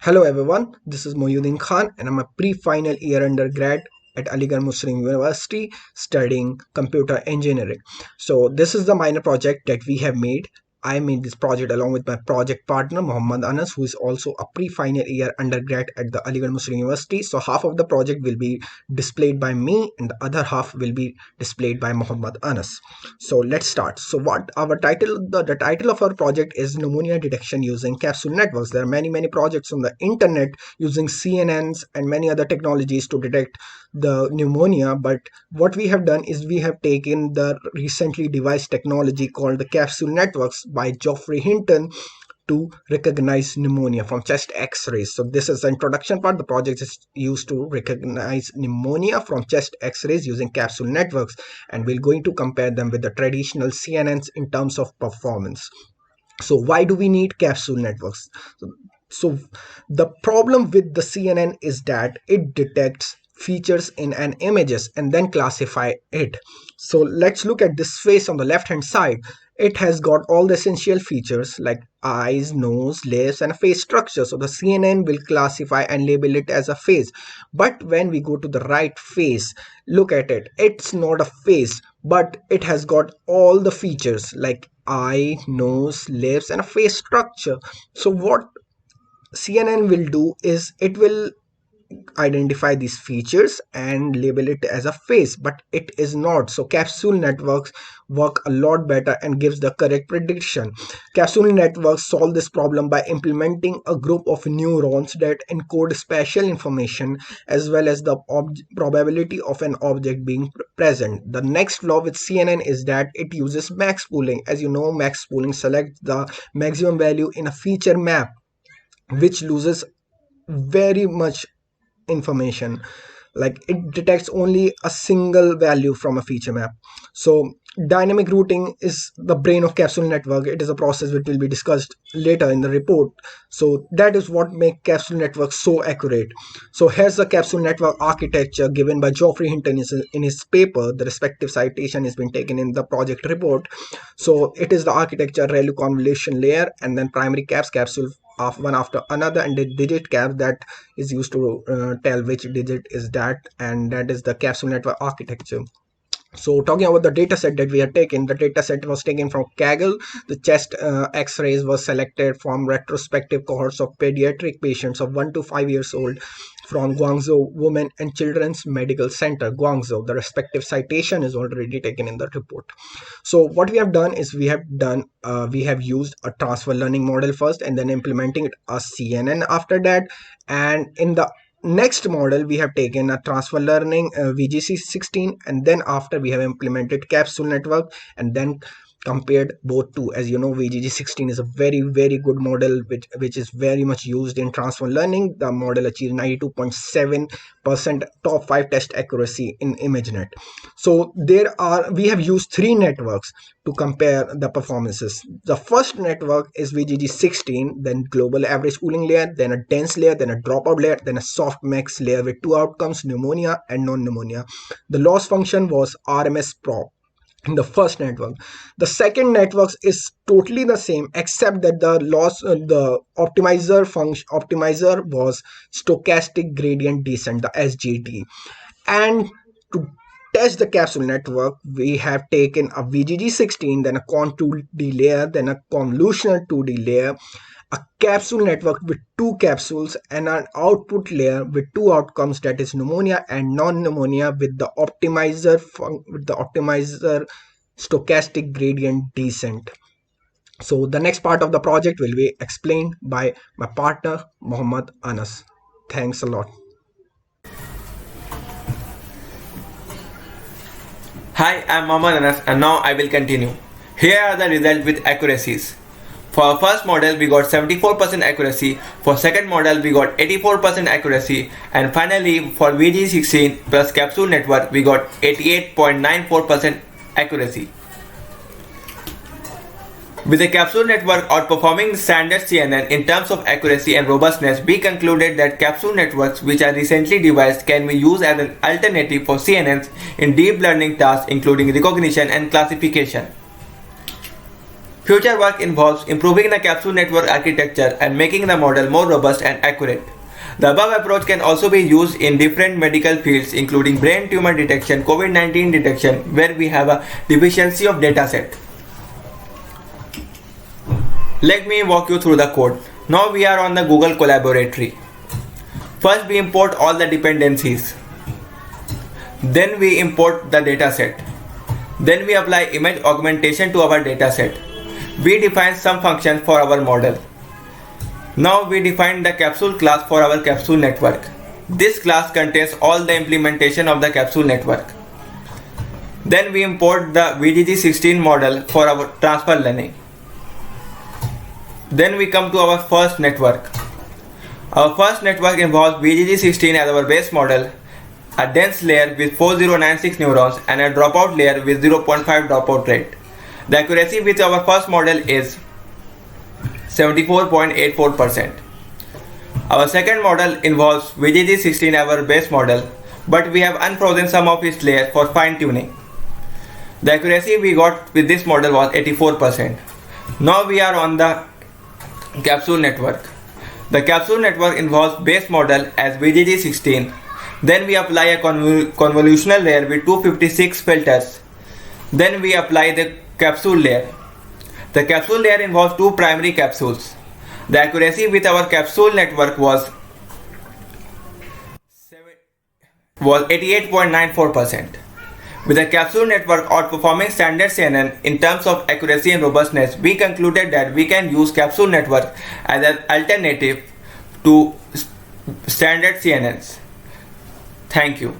Hello everyone, this is Mohyuddin Khan and I'm a pre-final year undergrad at Aligarh Muslim University studying computer engineering. So this is the minor project that we have made. I made this project along with my project partner Muhammad Anas, who is also a pre-final year undergrad at the Aligarh Muslim University. So half of the project will be displayed by me and the other half will be displayed by Muhammad Anas. So let's start. So what our title, the title of our project is Pneumonia Detection Using Capsule Networks. There are many projects on the internet using CNNs and many other technologies to detect the pneumonia, but what we have done is we have taken the recently devised technology called the capsule networks by Geoffrey Hinton to recognize pneumonia from chest x-rays. So this is the introduction part. The project is used to recognize pneumonia from chest x-rays using capsule networks, and we're going to compare them with the traditional CNNs in terms of performance. So why do we need capsule networks? So the problem with the CNN is that it detects features in an images and then classify it. So let's look at this face on the left hand side. It has got all the essential features like eyes, nose, lips, and a face structure. So the CNN will classify and label it as a face. But when we go to the right face, look at it. It's not a face, but it has got all the features like eye, nose, lips, and a face structure. So what CNN will do is it will identify these features and label it as a face, but it is not. So capsule networks work a lot better and gives the correct prediction. Capsule networks solve this problem by implementing a group of neurons that encode spatial information as well as the probability of an object being present. The next flaw with CNN is that it uses max pooling. As you know, max pooling selects the maximum value in a feature map, which loses very much information. Like it detects only a single value from a feature map. So dynamic routing is the brain of capsule network. It is a process which will be discussed later in the report. So that is what makes capsule network so accurate. So here's the capsule network architecture given by Geoffrey Hinton in his paper. The respective citation has been taken in the project report. So it is the architecture: ReLU convolution layer, and then primary capsule of one after another, and the digit cap that is used to tell which digit is that, and that is the capsule network architecture. So talking about the data set that we had taken, the data set was taken from Kaggle. The chest x-rays was selected from retrospective cohorts of pediatric patients of 1 to 5 years old from Guangzhou Women and Children's Medical Center, Guangzhou. The respective citation is already taken in the report. So what we have done is we have used a transfer learning model first and then implementing a CNN after that. And in the next model, we have taken a transfer learning VGC16, and then after we have implemented capsule network and then compared both two. As you know, VGG16 is a very good model which is very much used in transfer learning. The model achieved 92.7% top 5 test accuracy in ImageNet. So we have used three networks to compare the performances. The first network is VGG16, then global average pooling layer, then a dense layer, then a dropout layer, then a soft max layer with two outcomes: pneumonia and non-pneumonia. The loss function was RMS prop in the first network. The second network is totally the same except that the optimizer was stochastic gradient descent, the SGD. And to test the capsule network, we have taken a VGG16, then a Con 2D layer, then a convolutional 2D layer, a capsule network with two capsules, and an output layer with two outcomes, that is pneumonia and non-pneumonia, with the optimizer stochastic gradient descent. So the next part of the project will be explained by my partner Muhammad Anas. Thanks a lot. Hi, I'm Mohammad Anas and now I will continue. Here are the results with accuracies. For our first model we got 74% accuracy, for second model we got 84% accuracy, and finally for VG16 plus capsule network we got 88.94% accuracy. With the capsule network outperforming standard CNN in terms of accuracy and robustness, we concluded that capsule networks which are recently devised can be used as an alternative for CNNs in deep learning tasks including recognition and classification. Future work involves improving the capsule network architecture and making the model more robust and accurate. The above approach can also be used in different medical fields including brain tumor detection, COVID-19 detection, where we have a deficiency of dataset. Let me walk you through the code. Now we are on the Google Collaboratory. First we import all the dependencies. Then we import the dataset. Then we apply image augmentation to our dataset. We define some function for our model. Now we define the capsule class for our capsule network. This class contains all the implementation of the capsule network. Then we import the VGG16 model for our transfer learning. Then we come to our first network. Our first network involves VGG16 as our base model, a dense layer with 4096 neurons and a dropout layer with 0.5 dropout rate. The accuracy with our first model is 74.84%. Our second model involves VGG16 as our base model, but we have unfrozen some of its layers for fine tuning. The accuracy we got with this model was 84%. Now we are on the capsule network. The capsule network involves base model as VGG16. Then we apply a convolutional layer with 256 filters. Then we apply the capsule layer. The capsule layer involves two primary capsules. The accuracy with our capsule network was 88.94%. With the capsule network outperforming standard CNN in terms of accuracy and robustness, we concluded that we can use capsule network as an alternative to standard CNNs. Thank you.